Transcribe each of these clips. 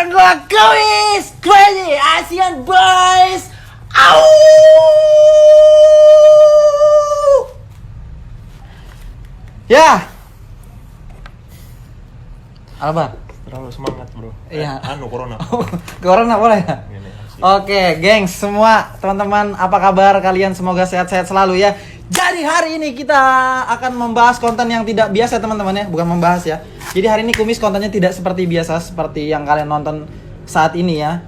bareng gua Kumis Crazy Asian Boys. Au! Ya. Apa? Terlalu semangat bro. Iya. Corona. Corona boleh ya? Gini, Oke, gengs, semua teman-teman, apa kabar kalian? Semoga sehat-sehat selalu ya. Jadi hari ini kita akan membahas konten yang tidak biasa teman-teman ya, bukan membahas ya. Jadi hari ini Kumis kontennya tidak seperti biasa, seperti yang kalian nonton saat ini ya.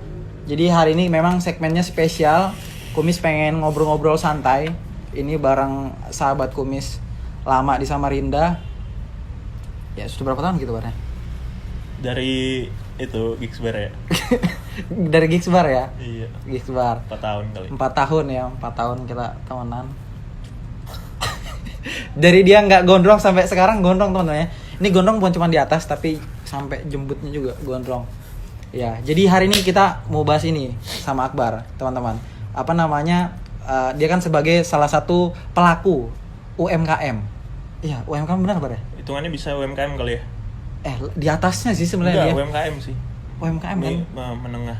Jadi hari ini memang segmennya spesial. Kumis pengen ngobrol-ngobrol santai. Ini bareng sahabat Kumis lama di Samarinda. Ya sudah berapa tahun gitu barnya? Dari itu Gigs Bar ya? Dari Gigs Bar ya? Iya. Gigs Bar. 4 tahun kali. 4 tahun ya, 4 tahun kita temenan. Dari dia nggak gondrong sampai sekarang gondrong teman-teman ya. Ini gondrong bukan cuma di atas tapi sampai jembutnya juga gondrong. Ya, jadi hari ini kita mau bahas ini sama Akbar, teman-teman. Apa namanya? Dia kan sebagai salah satu pelaku UMKM. Iya, UMKM benar Bar ya? Hitungannya bisa UMKM kali ya? Di atasnya sih sebenarnya dia. UMKM sih. UMKM kan? Menengah.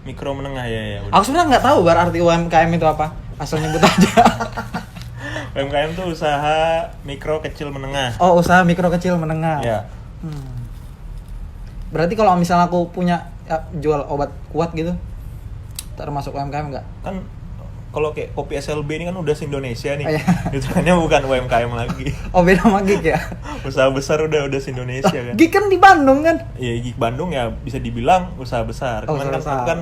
Mikro menengah ya. Aku sebenarnya nggak tahu Bar arti UMKM itu apa. Asal nyebut aja. UMKM tuh usaha mikro kecil menengah. Oh, usaha mikro kecil menengah. Ya. Berarti kalau misalnya aku punya jual obat kuat gitu, termasuk UMKM nggak? Kan kalau kayak kopi SLB ini kan udah se-Indonesia nih. Oh, iya. Hitungannya bukan UMKM lagi. Oh, beda sama Gig ya? Usaha besar udah se-Indonesia kan. Gig kan di Bandung kan? Iya, Gig Bandung ya bisa dibilang usaha besar. Oh, Cuman usaha besar. kan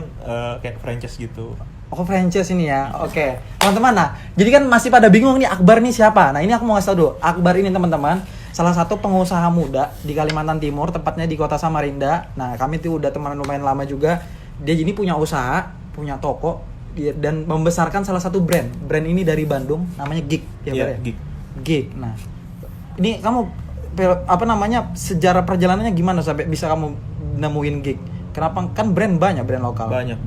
kayak franchise gitu. Oh, franchise ini ya. Oke. Teman-teman, nah, jadi kan masih pada bingung nih Akbar nih siapa? Nah, ini aku mau ngasih tau dulu. Akbar ini teman-teman, salah satu pengusaha muda di Kalimantan Timur, tepatnya di kota Samarinda. Nah, kami tuh udah teman lumayan lama juga. Dia ini punya usaha, punya toko, dan membesarkan salah satu brand. Brand ini dari Bandung, namanya Gig. Iya, Gig. Gig. Nah, ini kamu apa namanya sejarah perjalanannya gimana sampai bisa kamu nemuin Gig? Kenapa kan brand banyak brand lokal? Banyak.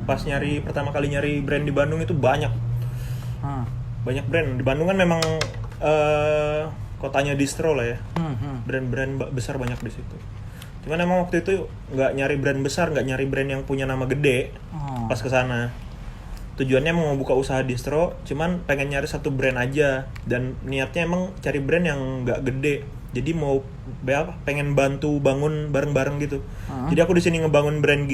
Pas pertama kali nyari brand di Bandung itu banyak. Banyak brand. Di Bandung kan memang kotanya distro lah ya. Brand-brand besar banyak di situ. Cuman emang waktu itu nggak nyari brand besar, nggak nyari brand yang punya nama gede. Pas kesana tujuannya mau buka usaha distro, cuman pengen nyari satu brand aja, dan niatnya emang cari brand yang nggak gede. Jadi mau pengen bantu bangun bareng-bareng gitu. Jadi aku di sini ngebangun brand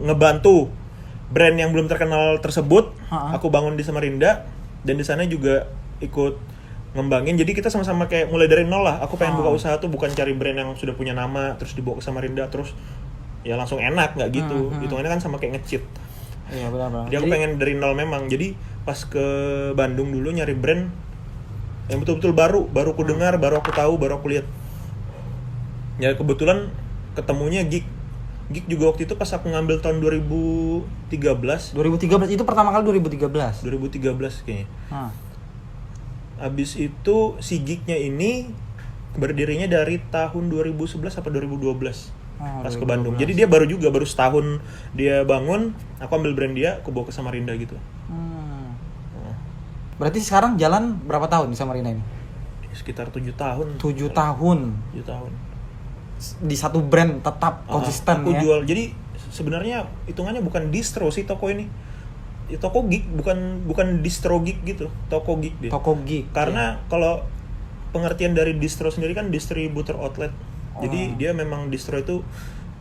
ngebantu brand yang belum terkenal tersebut. Aku bangun di Samarinda, dan di sana juga ikut ngembangin. Jadi kita sama-sama kayak mulai dari nol lah. Aku pengen buka usaha tuh bukan cari brand yang sudah punya nama terus dibawa ke Samarinda terus ya langsung enak, nggak gitu. Hitungannya kan sama kayak nge-cheat. Iya, benar. Jadi aku pengen dari nol memang. Jadi pas ke Bandung dulu nyari brand yang betul-betul baru ku dengar, baru aku tahu, baru aku lihat. Ya kebetulan ketemunya Gig juga waktu itu pas aku ngambil tahun 2013 itu pertama kali 2013 kayaknya. Abis itu si Gignya ini berdirinya dari tahun 2011 apa 2012 pas 2012. ke Bandung. Jadi dia baru setahun dia bangun, aku ambil brand dia, aku bawa ke Samarinda gitu. Berarti sekarang jalan berapa tahun di Samarinda ini? Sekitar 7 tahun. 7 tahun. 7 tahun. Di satu brand tetap konsisten aku ya. jual. Jadi sebenarnya hitungannya bukan distro sih toko ini. Ya, toko Gig bukan distro Gig gitu. Toko Gig dia. Toko Gig. Karena kalau pengertian dari distro sendiri kan distributor outlet. Jadi dia memang distro itu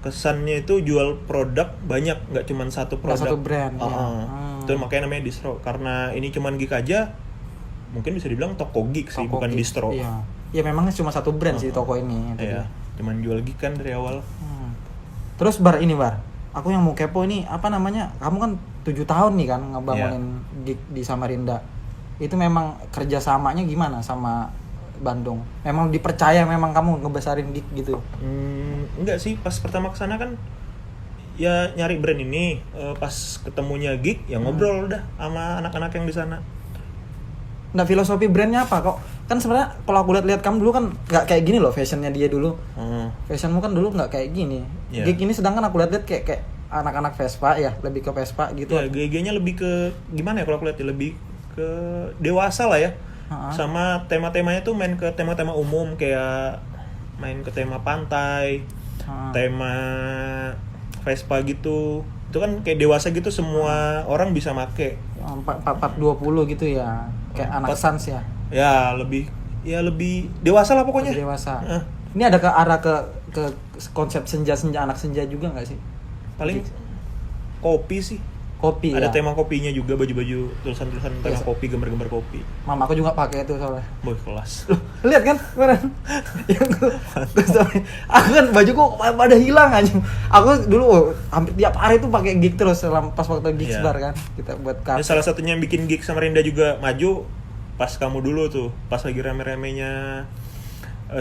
kesannya itu jual produk banyak, nggak cuma satu produk. Nggak satu brand. Itu makanya namanya distro. Karena ini cuma Gig aja, mungkin bisa dibilang toko Gig sih, Toko bukan Gig. distro. Iya. Ya memangnya cuma satu brand sih toko ini. Iya. Cuman jual Gig kan dari awal. Terus Bar, aku yang mau kepo ini apa namanya? Kamu kan 7 tahun nih kan ngebangunin Gig di Samarinda. Itu memang kerjasamanya gimana sama Bandung? Memang dipercaya memang kamu ngebesarin Gig gitu? Enggak sih, pas pertama kesana kan ya nyari brand ini, pas ketemunya Gig ya ngobrol udah sama anak-anak yang di sana. Nah, filosofi brandnya apa kok? Kan sebenarnya kalau aku lihat kamu dulu kan nggak kayak gini loh fashionnya dia dulu. Fashionmu kan dulu nggak kayak gini. Yeah. Gig ini sedangkan aku lihat kayak anak-anak Vespa ya, lebih ke Vespa gitu. Ya, GG-nya lebih ke gimana ya kalau aku lihat ya, lebih ke dewasa lah ya. Sama tema-temanya tuh main ke tema-tema umum, kayak main ke tema pantai, tema Vespa gitu. Itu kan kayak dewasa gitu, semua orang bisa make. 420 gitu ya. Kayak anak Sans ya. Ya lebih dewasa lah pokoknya. Lebih dewasa. Ini ada ke arah ke konsep senja-senja, anak senja juga nggak sih? Paling kopi sih. Kopi ada ya. tema kopinya juga, baju-baju tulisan-tulisan tema kopi, gambar-gambar kopi. Mama aku juga pakai itu soalnya. Boy kelas. Loh, lihat kan kemarin? Aku kan bajuku pada hilang aja. Aku dulu hampir tiap hari tuh pakai gig terus selama pas waktu gigs bar kan. Kita buat Ya, salah satunya yang bikin gig sama Rinda juga maju pas kamu dulu tuh, pas lagi rame-ramenya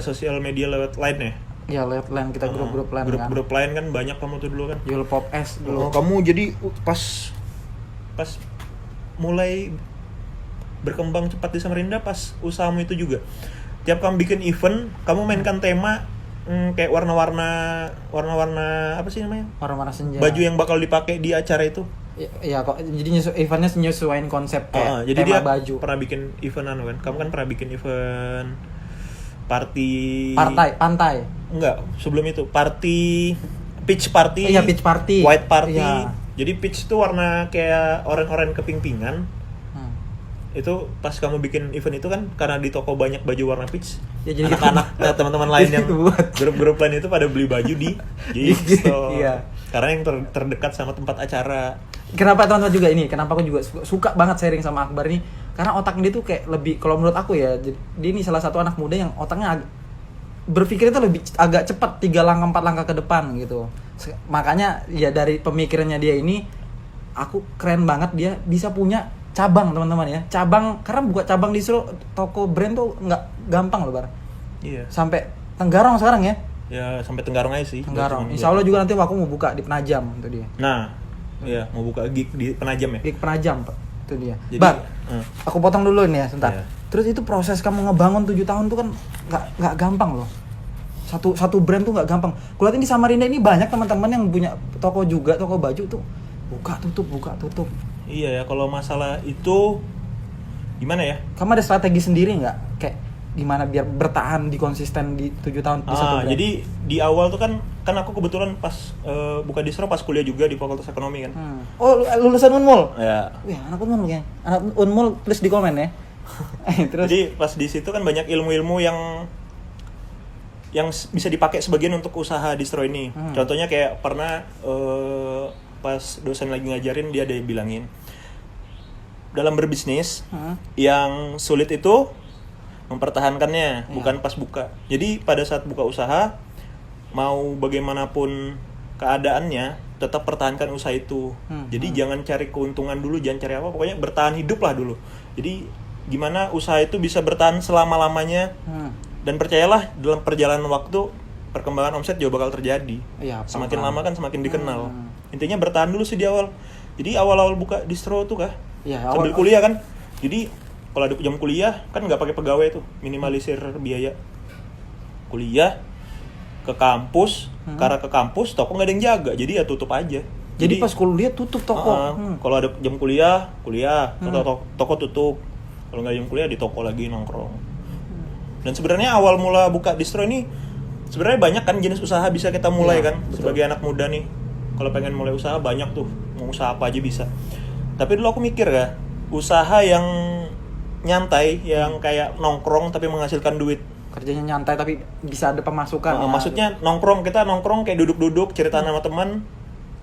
sosial media lewat line ya. Ya lewat line kita grup-grup line kan. Grup-grup line kan banyak kamu tuh dulu kan. Yul Pop S dulu. Kamu jadi pas mulai berkembang cepat di Samarinda pas usahamu itu juga. Tiap kamu bikin event, kamu mainkan tema kayak warna-warna apa sih namanya? Warna-warna senja. Baju yang bakal dipakai di acara itu. Ya kok jadi eventnya nyesuaiin konsep kayak jadi tema dia baju. pernah bikin event kan. Kamu kan pernah bikin event pantai. Enggak, sebelum itu pitch party. Iya, pitch party. White party. Iya. Jadi pitch itu warna kayak oranye-oranye keping-pingan. Itu pas kamu bikin event itu kan karena di toko banyak baju warna peach. Ya, jadi anak-anak teman-teman lain yang grup-grup lain itu pada beli baju di Store. Iya. Karena yang terdekat sama tempat acara. Kenapa teman-teman juga ini? Kenapa aku juga suka banget sharing sama Akbar ini? Karena otaknya dia tuh kayak lebih, kalau menurut aku ya, dia ini salah satu anak muda yang otaknya berpikir itu lebih agak cepat, 3 langkah 4 langkah ke depan gitu. Makanya ya dari pemikirannya dia ini, aku keren banget dia bisa punya cabang teman-teman ya. Cabang, karena buka cabang di seluruh toko brand tuh nggak gampang loh Bar. Iya. Sampai Tenggarong sekarang ya. Ya sampai Tenggarong aja sih. Tenggarong. Insya Allah juga nanti aku mau buka di Penajam itu dia. Nah, iya mau buka gig di Penajam ya. Gig Penajam Pak. Itu dia. Jadi, Bar, aku potong dulu nih ya sebentar. Iya. Terus itu proses kamu ngebangun 7 tahun tuh kan nggak gampang loh. Satu brand tuh nggak gampang. Kulihat di Samarinda ini banyak teman-teman yang punya toko juga, toko baju tuh buka tutup. Iya ya, kalau masalah itu gimana ya? Kamu ada strategi sendiri nggak? Kayak gimana biar bertahan di konsisten di 7 tahun di satu brand? Jadi di awal tuh kan aku kebetulan pas buka distro pas kuliah juga di Fakultas Ekonomi kan. Oh, lulusan Unmul? Ya. Wih, anak Unmul kayaknya. Anak Unmul please di komen ya. Terus Jadi pas di situ kan banyak ilmu-ilmu yang bisa dipakai sebagian untuk usaha distro ini. Contohnya kayak pernah pas dosen lagi ngajarin, dia ada yang bilangin dalam berbisnis yang sulit itu mempertahankannya, bukan pas buka. Jadi pada saat buka usaha, mau bagaimanapun keadaannya, tetap pertahankan usaha itu. Jadi jangan cari keuntungan dulu, jangan cari apa, pokoknya bertahan hidup lah dulu. Jadi gimana usaha itu bisa bertahan selama-lamanya. Dan percayalah, dalam perjalanan waktu perkembangan omset juga bakal terjadi. Iya, semakin lama kan semakin dikenal. Intinya bertahan dulu sih di awal. Jadi awal-awal buka distro tuh sambil kuliah kan. Jadi kalau ada jam kuliah kan nggak pakai pegawai tuh, minimalisir biaya. Kuliah ke kampus, karena ke kampus toko nggak ada yang jaga, jadi ya tutup aja. Jadi pas kuliah tutup toko. Kalau ada jam kuliah, toko tutup. Kalau nggak ada jam kuliah di toko lagi nongkrong. Dan sebenarnya awal mula buka distro ini sebenarnya banyak kan jenis usaha bisa kita mulai kan. Betul. Sebagai anak muda nih, kalau pengen mulai usaha banyak tuh, mau usaha apa aja bisa. Tapi dulu aku mikir ya, usaha yang nyantai, yang kayak nongkrong tapi menghasilkan duit. Kerjanya nyantai tapi bisa ada pemasukan. Maksudnya kita nongkrong kayak duduk-duduk cerita sama teman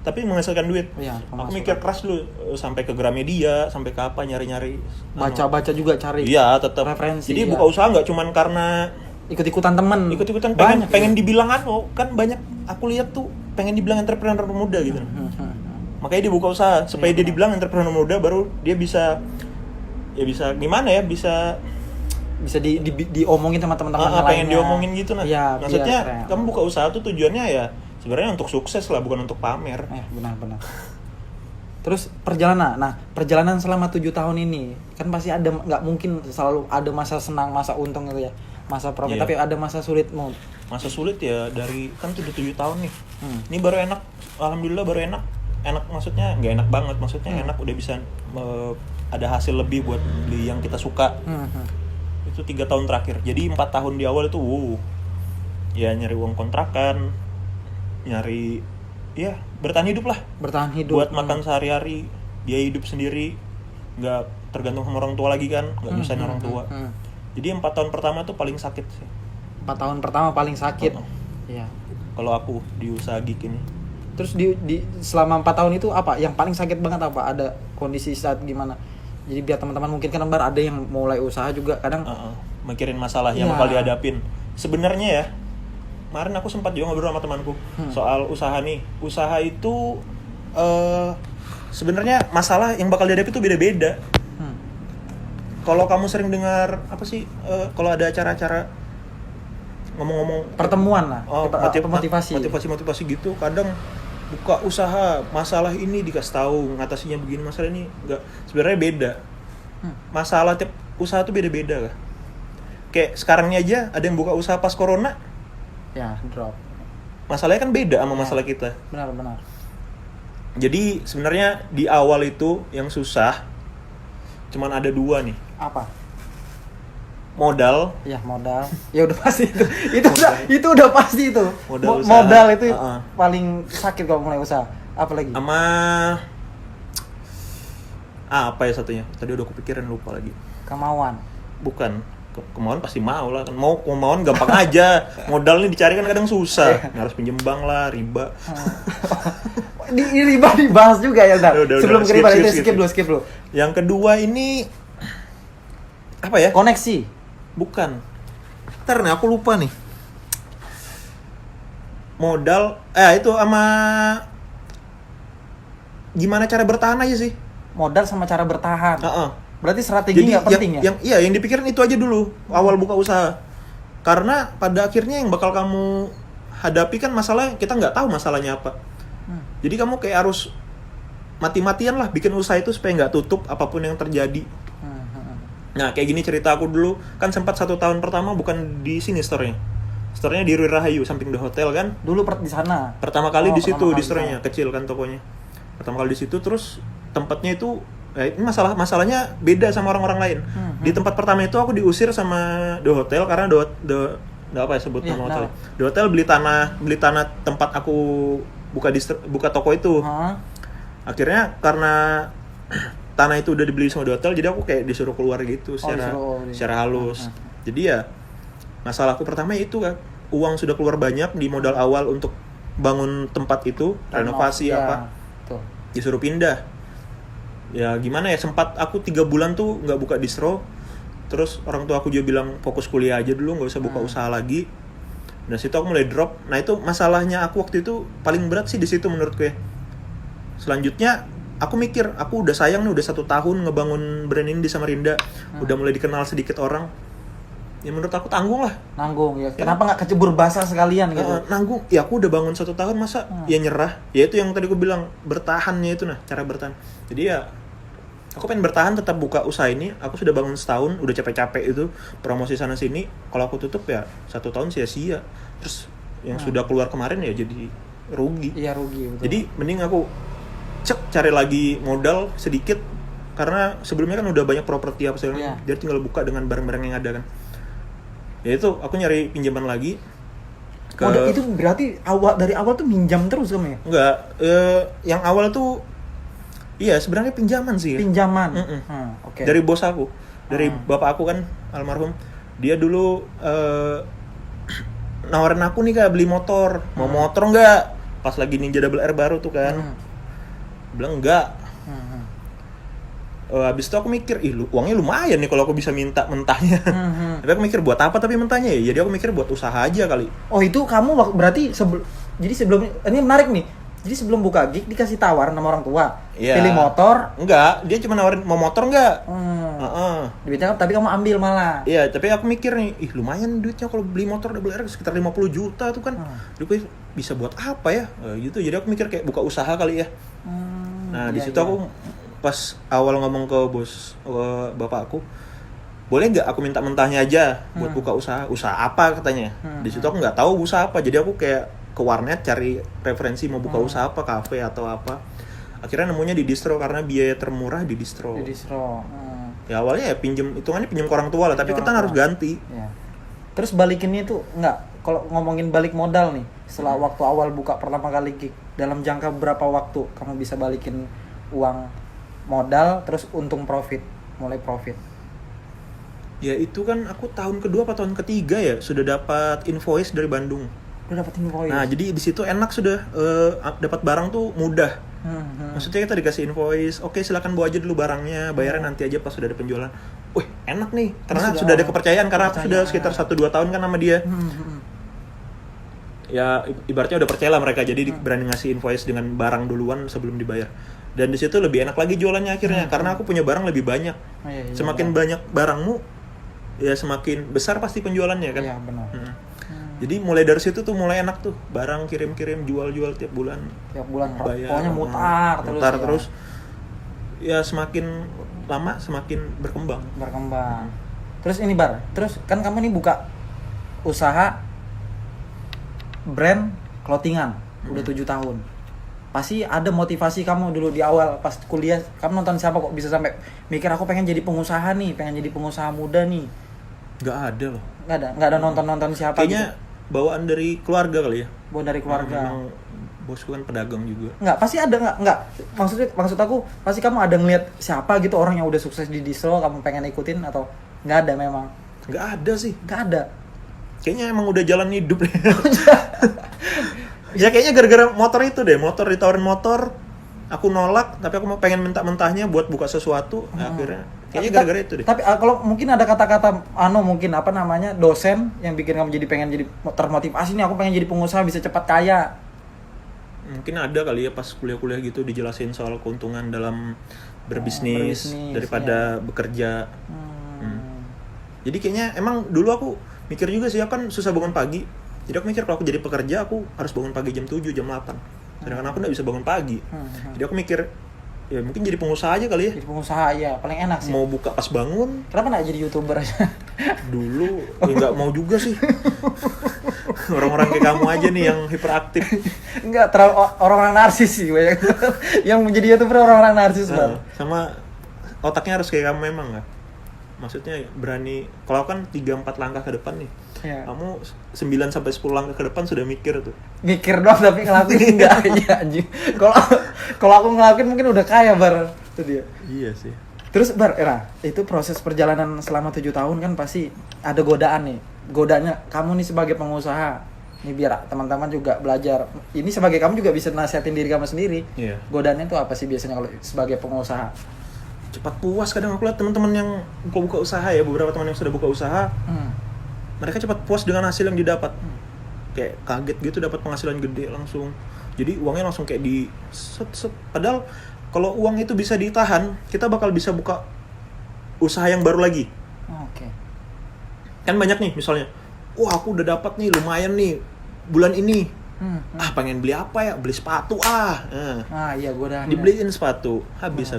tapi menghasilkan duit. Aku mikir keras dulu, sampai ke Gramedia, sampai ke apa, nyari-nyari. Baca-baca juga cari. Iya, tetap referensi. Jadi buka usaha nggak cuman karena ikut-ikutan temen. pengen dibilang kan banyak aku lihat tuh pengen dibilang entrepreneur muda gitu. Makanya dia buka usaha supaya dia dibilang entrepreneur muda, baru dia bisa gimana ya, bisa diomongin sama teman-teman lainnya. Pengen diomongin gitu nah. Ya, maksudnya kamu buka usaha tuh tujuannya ya sebenarnya untuk sukses lah, bukan untuk pamer. Benar. Terus perjalanan selama 7 tahun ini kan pasti ada, nggak mungkin selalu ada masa senang, masa untung gitu ya, masa profit, tapi ada masa sulitmu. Masa sulit ya dari kan sudah 7 tahun nih. Ini baru enak, alhamdulillah baru enak maksudnya nggak enak banget, maksudnya enak udah bisa ada hasil lebih buat beli yang kita suka. Itu 3 tahun terakhir. Jadi 4 tahun di awal itu ya nyari uang kontrakan, nyari ya bertahan hidup lah, Bertahan hidup. buat makan sehari-hari, dia hidup sendiri, nggak tergantung sama orang tua lagi kan, nggak nyusahin orang tua. Jadi 4 tahun pertama tuh paling sakit sih. 4 tahun pertama paling sakit. Iya. Kalau aku di usaha gig ini. Terus di selama 4 tahun itu apa yang paling sakit banget, apa ada kondisi saat gimana? Jadi biar teman-teman mungkin kan Bar ada yang mulai usaha juga kadang Mikirin masalah yang bakal dihadapin. Sebenarnya ya, kemarin aku sempat juga ngobrol sama temanku soal usaha nih. Usaha itu sebenarnya masalah yang bakal dihadapi itu beda-beda. Kalau kamu sering dengar apa sih kalau ada acara-acara ngomong-ngomong pertemuan lah, motivasi gitu, kadang buka usaha masalah ini dikasih tahu ngatasinya begini, masalah ini enggak, sebenarnya beda. Masalah tiap usaha tuh beda-beda lah. Kayak sekarang ini aja ada yang buka usaha pas corona ya drop. Masalahnya kan beda sama masalah kita. Benar. Jadi sebenarnya di awal itu yang susah cuman ada 2 nih. Apa? Modal. Ya modal. Ya udah pasti itu. Itu udah pasti itu. Modal itu paling sakit kalau mulai usaha. Apalagi? Sama apa ya satunya? Tadi udah kepikiran, lupa lagi. Kemauan. Bukan. Kemauan pasti mau lah kan. Kemauan gampang aja. Modal nih dicari kan kadang susah. Harus pinjem bank lah, riba. Riba dibahas juga ya, Dar. Sebelum ke riba itu skip dulu. Yang kedua ini apa ya? Koneksi. Bukan. Ntar nih aku lupa nih. Modal itu sama gimana cara bertahan aja sih. Modal sama cara bertahan. Berarti strategi nggak penting ya? Yang dipikirin itu aja dulu awal buka usaha. Karena pada akhirnya yang bakal kamu hadapi kan masalah kita nggak tahu masalahnya apa. Jadi kamu kayak harus mati-matian lah bikin usaha itu supaya nggak tutup apapun yang terjadi. Nah kayak gini cerita aku dulu, kan sempat 1 tahun pertama bukan di sini store-nya. Store-nya di Rui Rahayu samping The Hotel kan. Dulu di sana. Pertama kali di situ di store-nya, kecil kan tokonya. Pertama kali di situ, terus tempatnya itu ini masalahnya beda sama orang-orang lain. Di tempat pertama itu aku diusir sama The Hotel karena nggak apa ya sebut nama hotel. The Hotel beli tanah tempat aku buka toko itu. Akhirnya karena tanah itu udah dibeli sama The Hotel, jadi aku kayak disuruh keluar gitu secara halus. Jadi ya masalahku pertama itu kan, uang sudah keluar banyak di modal awal untuk bangun tempat itu, renovasi disuruh pindah. Ya gimana ya, sempat aku 3 bulan tuh nggak buka distro. Terus orang tua aku juga bilang fokus kuliah aja dulu, nggak usah buka usaha lagi. Nah situ aku mulai drop. Nah itu masalahnya aku waktu itu paling berat sih di situ menurutku ya. Selanjutnya aku mikir, aku udah sayang nih, udah 1 tahun ngebangun brand ini di Samarinda, udah mulai dikenal sedikit orang. Ya menurut aku tanggung lah. Nanggung ya. Kenapa nggak kecebur basah sekalian gitu? Nanggung. Ya aku udah bangun 1 tahun, masa ya nyerah. Ya itu yang tadi aku bilang, bertahannya itu cara bertahan. Jadi ya aku pengen bertahan, tetap buka usaha ini. Aku sudah bangun setahun, udah capek-capek itu promosi sana sini. Kalau aku tutup ya 1 tahun sia-sia. Terus yang sudah keluar kemarin ya jadi rugi. Iya rugi. Betul. Jadi mending aku cari lagi modal sedikit, karena sebelumnya kan udah banyak properti apa segala, jadi tinggal buka dengan barang-barang yang ada kan. Ya itu aku nyari pinjaman lagi. Itu berarti dari awal tuh minjam terus kamu ya? Enggak, yang awal tuh iya sebenarnya pinjaman sih. Pinjaman. Okay. Dari bos aku, dari bapak aku kan almarhum. Dia dulu nawarin aku nih Kak beli motor. Mau motor enggak? Pas lagi Ninja Double R baru tuh kan. Bilang enggak. Habis itu aku mikir, uangnya lumayan nih kalau aku bisa minta mentahnya. Tapi aku mikir buat apa tapi mentahnya ya? Jadi aku mikir buat usaha aja kali. Oh itu kamu berarti jadi sebelum ini menarik nih. Jadi sebelum buka gig dikasih tawaran sama orang tua. Pilih motor? Enggak, dia cuma nawarin mau motor enggak? Duitnya tapi kamu ambil malah. Iya, tapi aku mikir nih, lumayan duitnya kalau beli motor Double R sekitar 50 juta tuh kan. Jadi bisa buat apa ya? Gitu. Jadi aku mikir kayak buka usaha kali ya. Nah, di situ aku pas awal ngomong ke bapak aku, boleh nggak aku minta mentahnya aja buat buka usaha apa katanya. Di situ aku nggak tahu usaha apa, jadi aku kayak ke warnet cari referensi mau buka usaha apa, kafe atau apa. Akhirnya nemunya di distro karena biaya termurah di distro. Ya awalnya ya hitungannya pinjam ke orang tua lah, tapi kita harus ganti. Terus balikinnya itu nggak, kalau ngomongin balik modal nih, Setelah waktu awal buka pertama kali gig, dalam jangka berapa waktu kamu bisa balikin uang modal terus untung mulai profit? Ya itu kan aku tahun kedua atau tahun ketiga ya sudah dapat invoice dari Bandung. Udah dapat invoice. Nah jadi di situ enak sudah, dapat barang tuh mudah. Maksudnya kita dikasih invoice, oke silakan bawa aja dulu barangnya, bayarnya nanti aja pas sudah ada penjualan. Wih enak nih, karena sudah ada kepercayaan karena aku sudah sekitar 1-2 tahun kan sama dia. Ya ibaratnya udah percaya lah mereka, jadi berani ngasih invoice dengan barang duluan sebelum dibayar. Dan di situ lebih enak lagi jualannya akhirnya, karena aku punya barang lebih banyak. Semakin banyak barangmu, ya semakin besar pasti penjualannya kan. Iya benar. Jadi mulai dari situ tuh mulai enak tuh, barang kirim-kirim, jual-jual tiap bulan. Bayar, pokoknya mutar terus. Ya semakin lama semakin berkembang. Terus ini terus kan kamu nih buka usaha brand clothingan udah 7 tahun. Pasti ada motivasi kamu dulu di awal pas kuliah, kamu nonton siapa kok bisa sampai mikir aku pengen jadi pengusaha muda nih. Nggak ada loh. Nggak ada nonton siapa. Kayaknya gitu. Bawaan dari keluarga kali ya. Bawaan dari keluarga. Memang bosku kan pedagang juga. Nggak, pasti ada nggak? Maksud aku pasti kamu ada ngeliat siapa gitu orang yang udah sukses di distro, kamu pengen ikutin atau nggak ada memang? Nggak ada sih. Nggak ada. Kayaknya emang udah jalan hidup deh. Ya kayaknya gara-gara motor itu deh, motor ditawarin motor, aku nolak, tapi aku mau pengen mentah-mentahnya buat buka sesuatu, akhirnya kayaknya gara-gara itu deh. Tapi kalau mungkin ada kata-kata mungkin apa namanya dosen yang bikin kamu jadi pengen jadi termotivasi nih, aku pengen jadi pengusaha bisa cepat kaya. Mungkin ada kali ya pas kuliah-kuliah gitu dijelasin soal keuntungan dalam berbisnis daripada bekerja. Jadi kayaknya emang dulu aku mikir juga sih, aku kan susah bangun pagi. Jadi aku mikir kalau aku jadi pekerja aku harus bangun pagi jam 7, jam 8. Sedangkan aku nggak bisa bangun pagi. Jadi aku mikir ya mungkin jadi pengusaha aja kali ya. Jadi pengusaha ya paling enak sih. Mau buka pas bangun. Kenapa nggak jadi YouTuber aja? Dulu ya nggak mau juga sih. Orang-orang kayak kamu aja nih yang hiperaktif. Enggak, terlalu orang-orang narsis sih banyak. Yang menjadi YouTuber orang-orang narsis banget. Sama otaknya harus kayak kamu memang nggak? Maksudnya berani, kalau kan 3-4 langkah ke depan nih. Ya. Kamu 9-10 langkah ke depan sudah mikir tuh. Mikir doang tapi ngelakuin enggak aja anjing. Kalau aku ngelakuin mungkin udah kaya itu dia. Iya sih. Terus itu proses perjalanan selama 7 tahun kan pasti ada godaan nih. Godanya kamu nih sebagai pengusaha. Nih biar teman-teman juga belajar. Ini sebagai kamu juga bisa nasihatin diri kamu sendiri. Iya. Godaannya itu apa sih biasanya kalau sebagai pengusaha? Cepat puas. Kadang aku lihat teman-teman yang buka usaha ya, beberapa teman yang sudah buka usaha, mereka cepat puas dengan hasil yang didapat. Kayak kaget gitu dapat penghasilan gede langsung. Jadi uangnya langsung kayak di set. Padahal kalau uang itu bisa ditahan, kita bakal bisa buka usaha yang baru lagi. Oke. Kan banyak nih misalnya, wah aku udah dapat nih lumayan nih bulan ini. Pengen beli apa ya? Beli sepatu iya godaannya. Dibeliin sepatu. Habis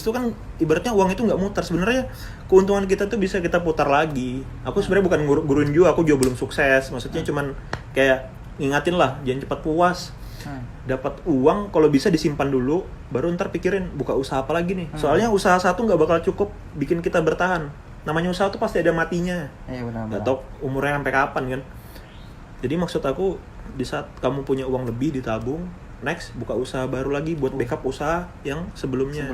tuh kan ibaratnya uang itu nggak muter. Sebenarnya keuntungan kita tuh bisa kita putar lagi. Aku sebenarnya bukan guruin juga, aku juga belum sukses. Maksudnya cuman kayak ngingatin lah, jangan cepat puas. Dapat uang kalau bisa disimpan dulu, baru ntar pikirin buka usaha apa lagi nih. Soalnya usaha satu nggak bakal cukup bikin kita bertahan. Namanya usaha tuh pasti ada matinya. Iya benar. Nggak tahu umurnya sampai kapan kan. Jadi maksud aku di saat kamu punya uang lebih ditabung, next buka usaha baru lagi buat backup usaha yang sebelumnya.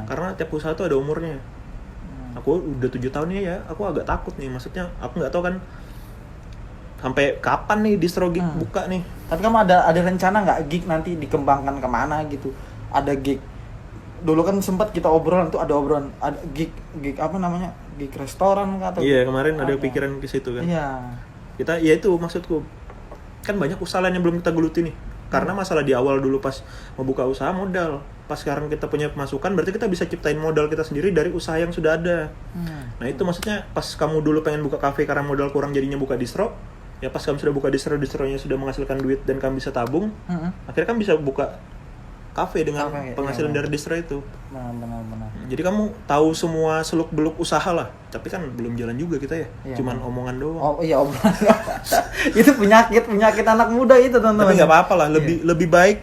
Karena tiap usaha tuh ada umurnya. Aku udah 7 tahun nih ya, aku agak takut nih. Maksudnya aku nggak tahu kan sampai kapan nih distro gig buka nih. Tapi kamu ada rencana nggak gig nanti dikembangkan kemana gitu? Ada gig. Dulu kan sempat kita obrolan tuh, ada gig apa namanya? Gig restoran atau? Iya, kemarin ada pikiran ke situ kan. Iya. Kita ya itu maksudku. Kan banyak usaha lain yang belum kita geluti nih. Karena masalah di awal dulu pas mau buka usaha modal. Pas sekarang kita punya pemasukan, berarti kita bisa ciptain modal kita sendiri dari usaha yang sudah ada. Nah itu maksudnya pas kamu dulu pengen buka kafe karena modal kurang jadinya buka distro. Ya pas kamu sudah buka distronya sudah menghasilkan duit dan kamu bisa tabung, akhirnya kamu bisa buka kafe dengan penghasilan dari distro itu. Benar. Jadi kamu tahu semua seluk-beluk usaha lah, tapi kan belum jalan juga kita ya. Cuman omongan doang. Oh iya omongan. Itu penyakit anak muda itu teman-teman. Tapi nggak apa-apa lah, lebih baik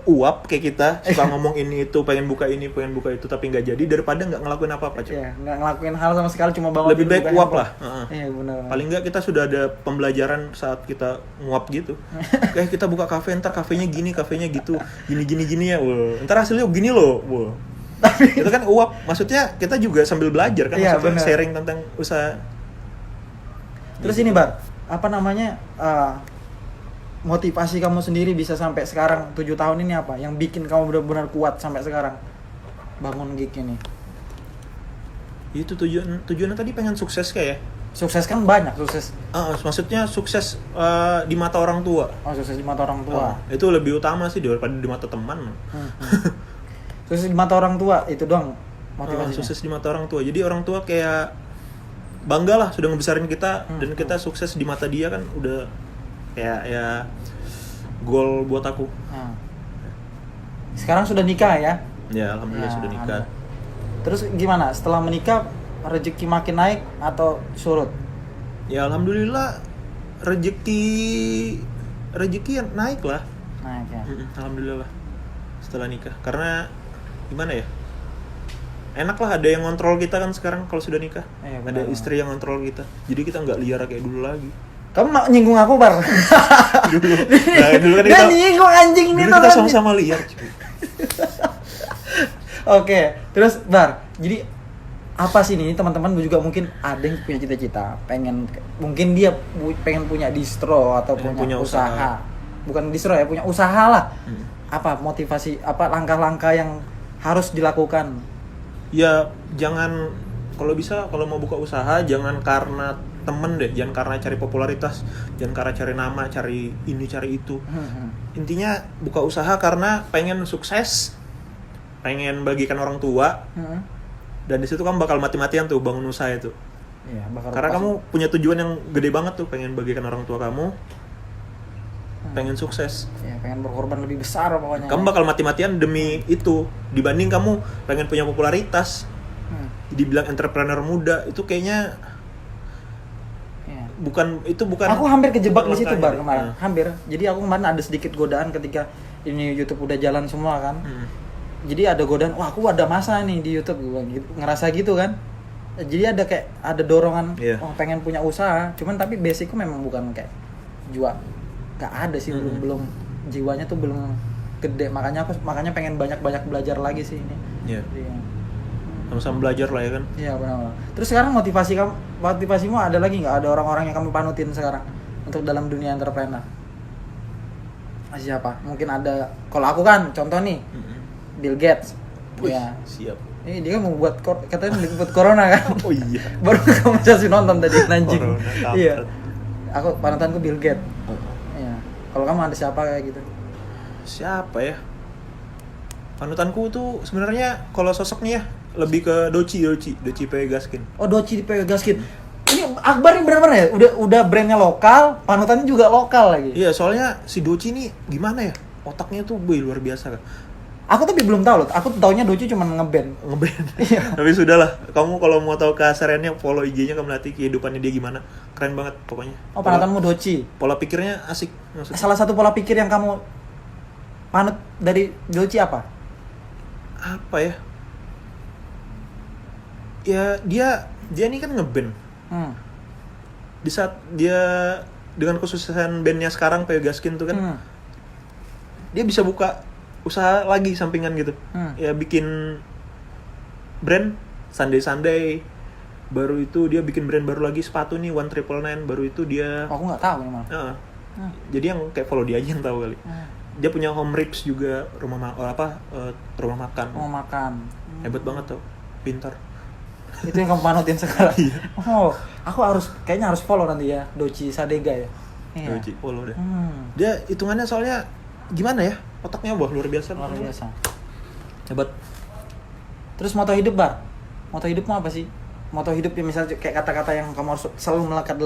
uap kayak kita suka ngomong ini itu, pengen buka itu tapi nggak jadi, daripada nggak ngelakuin apa-apa. Iya, nggak ngelakuin hal sama sekali, cuma bangun Lebih tidur, baik buka uap handphone. lah. Iya benar. Paling nggak kita sudah ada pembelajaran saat kita nguap gitu. Kayak kita buka kafe, ntar kafenya gini, kafenya gitu, gini ya. Wah. Ntar hasilnya gini loh. Wah. Tapi itu kan uap. Maksudnya kita juga sambil belajar kan, Iya, maksudnya bener. sharing tentang usaha. Terus ini Bar, apa namanya motivasi kamu sendiri bisa sampai sekarang 7 tahun ini apa? Yang bikin kamu benar-benar kuat sampai sekarang bangun gig ini? Itu tujuannya tadi pengen sukses kayak. Sukses kan banyak, sukses. Maksudnya sukses di mata orang tua. Oh, sukses di mata orang tua. Itu lebih utama sih daripada di mata teman. Sukses di mata orang tua itu doang motivasinya. Sukses di mata orang tua. Jadi orang tua kayak bangga lah sudah ngebesarin kita, dan kita sukses di mata dia kan udah kayak ya goal buat aku. Sekarang sudah nikah ya? Ya alhamdulillah sudah nikah. Terus gimana setelah menikah, rezeki makin naik atau surut? Ya alhamdulillah rezeki yang naik lah. Naik ya. Alhamdulillah setelah nikah, karena gimana ya, enak lah ada yang ngontrol kita kan sekarang kalau sudah nikah. Iya, Ada benar. istri yang ngontrol kita, jadi kita nggak liar kayak dulu lagi. Kamu mau nyinggung aku, Bar? Dulu kan Dia nyinggung anjing nih dulu kita sama-sama liar cuy. Oke, terus Bar, jadi apa sih ini teman-teman juga mungkin ada yang punya cita-cita, mungkin dia pengen punya distro atau punya usaha. Bukan distro ya, punya usaha lah. Apa motivasi, apa langkah-langkah yang harus dilakukan? Ya jangan, kalau mau buka usaha jangan karena temen deh, jangan karena cari popularitas, jangan karena cari nama, cari ini cari itu. Intinya buka usaha karena pengen sukses, pengen bagikan orang tua, dan di situ kamu bakal mati-matian tuh bangun usaha itu. Iya, Karena kamu punya tujuan yang gede banget tuh, pengen bagikan orang tua kamu, pengen sukses. Ya, pengen berkorban lebih besar pokoknya. Kamu bakal mati-matian demi itu, dibanding kamu pengen punya popularitas. Dibilang entrepreneur muda itu kayaknya bukan. Aku hampir kejebak di situ Bar langkahnya. kemarin. Hampir. Jadi aku kemarin ada sedikit godaan ketika ini YouTube udah jalan semua kan. Jadi ada godaan, wah aku ada masa nih di YouTube, gue gitu, ngerasa gitu kan. Jadi ada dorongan, pengen punya usaha. Cuman tapi basicku memang bukan kayak jual. Gak ada sih, belum jiwanya tuh belum gede. Makanya pengen banyak belajar lagi sih ini. Iya. Sama-sama belajar lah ya kan. Iya benar. Terus sekarang motivasimu ada lagi nggak? Ada orang-orang yang kamu panutin sekarang untuk dalam dunia entrepreneur? Siapa? Mungkin ada. Kalau aku kan, contoh nih, Bill Gates. Iya. Ya. Siap. Ini dia mau katanya buat corona kan? Oh iya. Baru kamu kasih nonton tadi anjing. Corona, Iya. Aku panutanku Bill Gates. Iya. Kalau kamu ada siapa kayak gitu? Siapa ya? Panutanku tuh sebenarnya kalau sosoknya lebih ke Doci P. Gaskin. Oh, Doci P. Gaskin. Ini Akbar ini benar-benar ya? Udah brandnya lokal, panutannya juga lokal lagi. Iya, soalnya si Doci ini gimana ya? Otaknya tuh luar biasa kan. Aku tapi belum tahu loh. Aku taunya Doci cuma ngeband. Iya. Tapi sudahlah, kamu kalau mau tahu keasariannya, follow IG-nya, kamu lihat kehidupannya dia gimana. Keren banget pokoknya. Oh, panutanmu Doci. Pola pikirnya asik maksudnya. Salah satu pola pikir yang kamu panut dari Doci apa? Apa ya? Ya dia ini kan ngeband. Di saat dia dengan kesuksesan bandnya sekarang P. Gaskin tuh kan, dia bisa buka usaha lagi sampingan gitu. Ya bikin brand Sunday, baru itu dia bikin brand baru lagi sepatu nih 1999, baru itu dia Aku nggak tahu ini malah. jadi yang kayak follow dia aja yang tahu kali. Dia punya home ribs juga, rumah makan. Mau makan. Hebat banget tuh, pintar. Itu yang kamu panutin sekarang. Iya. Oh, aku kayaknya harus follow nanti ya, Doci Sadega ya. Iya. Doci, follow deh. Dia hitungannya soalnya gimana ya? Otaknya luar biasa. Luar biasa. Hebat. Terus moto hidup, Bar? Moto hidupmu apa sih? Moto hidup yang misalnya kayak kata-kata yang kamu harus selalu melekat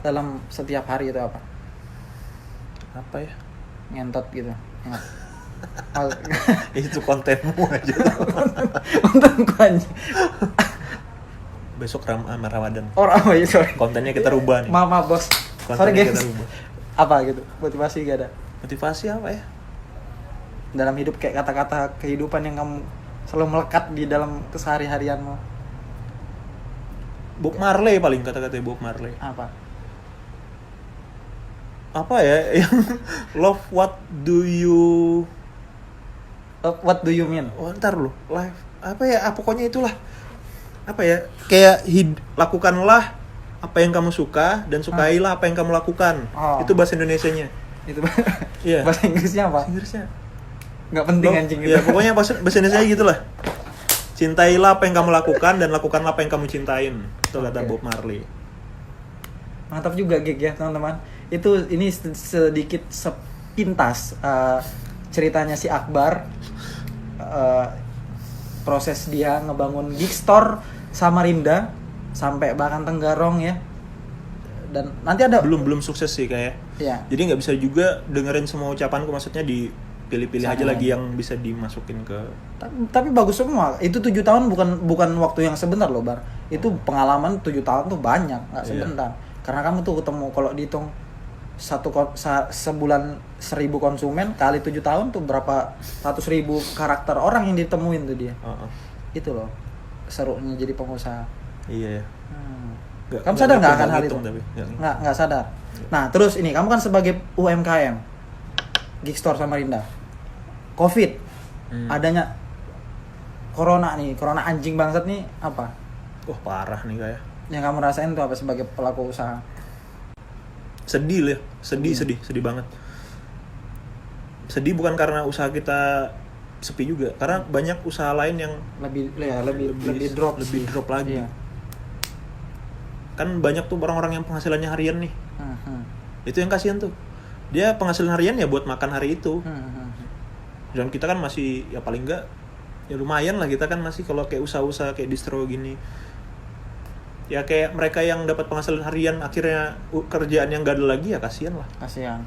dalam setiap hari itu apa? Apa ya? Ngentot gitu. Ingat. Itu kontenmu aja. Kontenku anjing. Besok Ramadan. Apa ya, sorry. Kontennya kita rubah nih. Maaf, Bos. Sorry, Kontennya guys. kita rubah. Apa gitu? Motivasi gak ada? Motivasi apa ya? dalam hidup, kayak kata-kata kehidupan yang kamu selalu melekat di dalam kesehari-harianmu? Bob Marley paling, kata-kata Bob Marley. Apa ya yang love what do you mean? ntar lu life apa ya, pokoknya itulah, apa ya, kayak lakukanlah apa yang kamu suka dan sukailah apa yang kamu lakukan. Itu bahasa Indonesianya. Itu Iya. bahasa Inggrisnya apa? Inggrisnya Nggak penting anjing gitu. ya pokoknya bahasa Indonesia gitulah. Cintailah apa yang kamu lakukan dan lakukanlah apa yang kamu cintain. Itu kata Bob Marley. Mantap juga gig ya teman-teman. Ini sedikit sepintas ceritanya si Akbar, proses dia ngebangun gig store Samarinda sampai bahkan Tenggarong ya. Dan nanti ada belum sukses sih kayak. Iya. Jadi nggak bisa juga dengerin semua ucapanku, maksudnya dipilih-pilih aja lagi yang bisa dimasukin ke. Tapi bagus semua. Itu 7 tahun bukan waktu yang sebentar loh, Bar. Itu pengalaman 7 tahun tuh banyak, nggak sebentar. Karena kamu tuh ketemu, kalau dihitung sebulan 1.000 konsumen kali 7 tahun tuh berapa 100.000 karakter orang yang ditemuin tuh dia. Itu loh serunya jadi pengusaha. Iya. Kamu sadar nggak akan hal itu? Nggak sadar. Nah terus ini, kamu kan sebagai UMKM Gig Store Samarinda, COVID, adanya corona anjing bangsat nih, apa? Parah nih kayak. Yang kamu rasain tuh apa sebagai pelaku usaha? Sedih banget. Sedih bukan karena usaha kita sepi juga, karena banyak usaha lain yang lebih drop lagi. Iya. Kan banyak tuh orang-orang yang penghasilannya harian nih. Itu yang kasihan tuh. Dia penghasilan harian ya buat makan hari itu. Dan kita kan masih ya paling enggak ya lumayan lah, kita kan masih kalau kayak usaha-usaha kayak distro gini. Ya kayak mereka yang dapat penghasilan harian akhirnya kerjaan yang gak ada lagi, ya kasihan lah. Kasihan.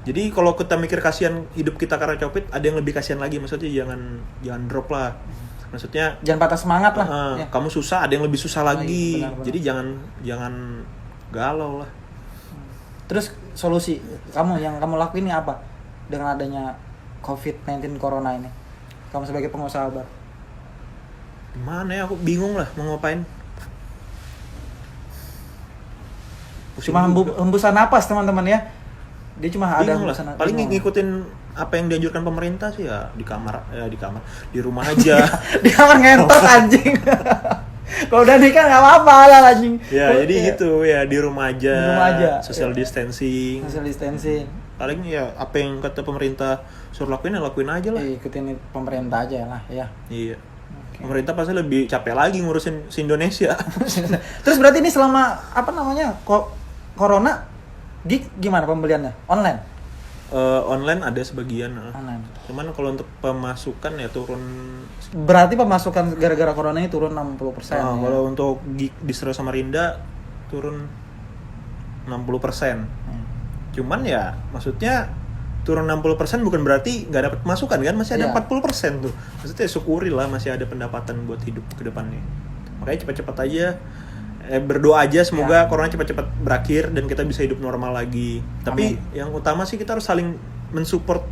Jadi kalau kita mikir kasihan hidup kita karena Copet, ada yang lebih kasihan lagi. Maksudnya jangan drop lah. Maksudnya jangan patah semangat lah. Kamu susah, ada yang lebih susah lagi. Benar. Jadi jangan galau lah. Terus solusi yang kamu lakuin ini apa dengan adanya COVID-19 corona ini? Kamu sebagai pengusaha, Bar. Gimana ya, aku bingung lah mau ngapain. Cuma hembusan napas teman-teman ya. Dia cuma ada hembusan napas. Paling ngikutin apa yang dianjurkan pemerintah sih ya, di rumah aja. Di kamar ngentot anjing. Kalau udah nikah nggak apa-apa lah anjing. Ya jadi gitu ya, di rumah aja. Di rumah aja. Social distancing. Paling ya apa yang kata pemerintah suruh lakuin ya lakuin aja lah. Ikutin pemerintah aja lah ya. Iya. Okay. Pemerintah pasti lebih capek lagi ngurusin Indonesia. Terus berarti ini selama corona gig gimana pembeliannya? Online? Online ada sebagian. Online. Cuman kalau untuk pemasukan ya turun. Berarti pemasukan gara-gara corona ini turun 60%. Ya? Kalau untuk gig distro Samarinda turun 60%. Cuman ya maksudnya turun 60% bukan berarti nggak dapat masukan kan, masih ada 40% tuh. Maksudnya syukuri lah masih ada pendapatan buat hidup ke depannya. Makanya cepat-cepat aja berdoa aja semoga corona cepat-cepat berakhir dan kita bisa hidup normal lagi. Tapi yang utama sih kita harus saling mensupport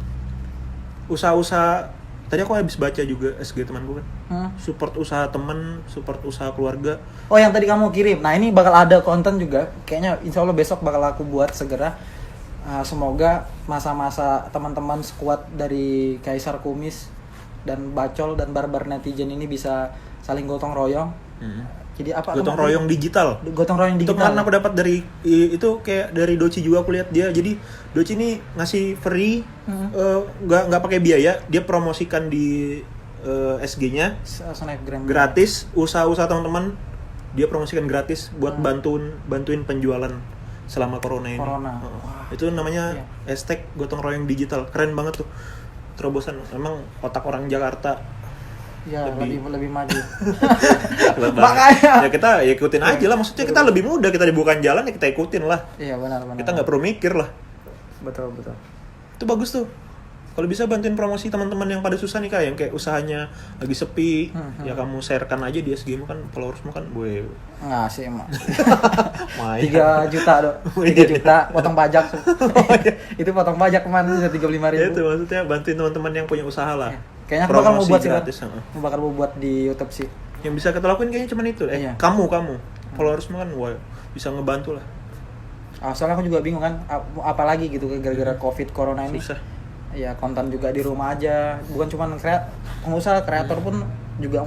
usaha-usaha. Tadi aku habis baca juga SG temanku kan. Support usaha teman, support usaha keluarga. Oh, yang tadi kamu kirim. Nah, ini bakal ada konten juga. Kayaknya insya Allah besok bakal aku buat segera. Semoga masa-masa teman-teman squad dari Kaisar Kumis dan Bacol dan Barbar Netizen ini bisa saling gotong royong. Jadi apa? Gotong royong digital. Gotong royong digital. Itu kan aku dapat dari itu kayak dari Doci juga aku lihat dia. Jadi Doci ini ngasih free, nggak pakai biaya. Dia promosikan di SG-nya gratis. Usaha-usaha teman-teman dia promosikan gratis buat bantuin penjualan selama corona ini. Itu namanya hashtag gotong royong digital. Keren banget tuh terobosan. Emang otak orang Jakarta ya lebih maju. Makanya ya kita ikutin aja lah. Maksudnya kita lebih mudah, kita dibukain jalan ya kita ikutin lah. Iya benar. Kita nggak perlu mikir lah. Betul. Itu bagus tuh. Kalau bisa bantuin promosi teman-teman yang pada susah nih Kak, yang kayak usahanya lagi sepi, ya kamu sharekan aja di SG-mu kan, followersmu kan gue. Nggak sih emang. Main. 3 juta dong. 3 juta potong pajak. Itu potong pajak kemarin udah 35.000. Ya itu maksudnya bantuin teman-teman yang punya usaha lah. Kayaknya aku bakal mau Promosi buat sih, gratis, Aku bakal mau buat di YouTube sih. Yang bisa kita lakuin kayaknya cuma itu. Iya. Kamu followersmu kan wah, bisa ngebantu lah. Soalnya aku juga bingung kan, apalagi gitu gara-gara COVID corona ini. Susah. Ya konten juga di rumah aja, bukan cuma pengusaha, kreator pun juga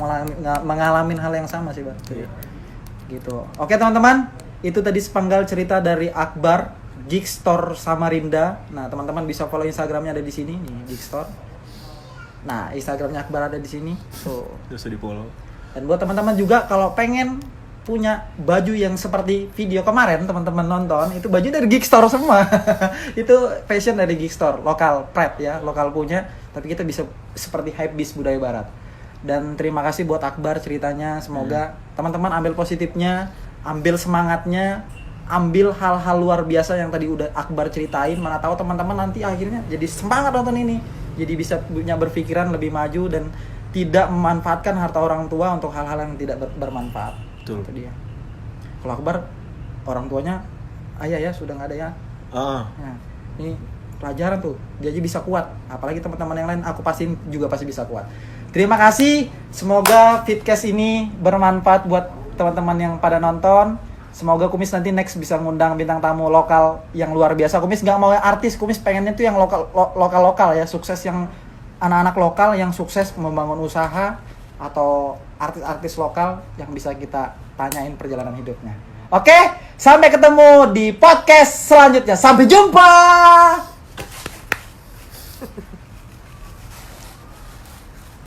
mengalami hal yang sama sih, Bang. Gitu. Oke teman-teman, itu tadi sepenggal cerita dari Akbar Geek Store Samarinda. Nah teman-teman bisa follow Instagramnya ada di sini nih, Geek Store. Nah Instagramnya Akbar ada di sini. Bisa di follow. Dan buat teman-teman juga kalau pengen punya baju yang seperti video kemarin teman-teman nonton, itu baju dari Geek Store semua. Itu fashion dari Geek Store, lokal Pret ya, lokal punya, tapi kita bisa seperti Hypebeast budaya barat. Dan terima kasih buat Akbar ceritanya, semoga teman-teman ambil positifnya, ambil semangatnya, ambil hal-hal luar biasa yang tadi udah Akbar ceritain. Mana tahu teman-teman nanti akhirnya jadi semangat nonton ini, jadi bisa punya berpikiran lebih maju dan tidak memanfaatkan harta orang tua untuk hal-hal yang tidak bermanfaat. Betul. Itu dia. Kalau Akbar orang tuanya ayah ya sudah nggak ada ya. Nah, ini pelajaran tuh, dia aja bisa kuat. Apalagi teman-teman yang lain, aku pastiin juga pasti bisa kuat. Terima kasih. Semoga Fitcast ini bermanfaat buat teman-teman yang pada nonton. Semoga Kumis nanti next bisa ngundang bintang tamu lokal yang luar biasa. Kumis nggak mau artis, Kumis pengennya tuh yang lokal ya, sukses, yang anak-anak lokal yang sukses membangun usaha, atau artis-artis lokal yang bisa kita tanyain perjalanan hidupnya. Oke, sampai ketemu di podcast selanjutnya. Sampai jumpa.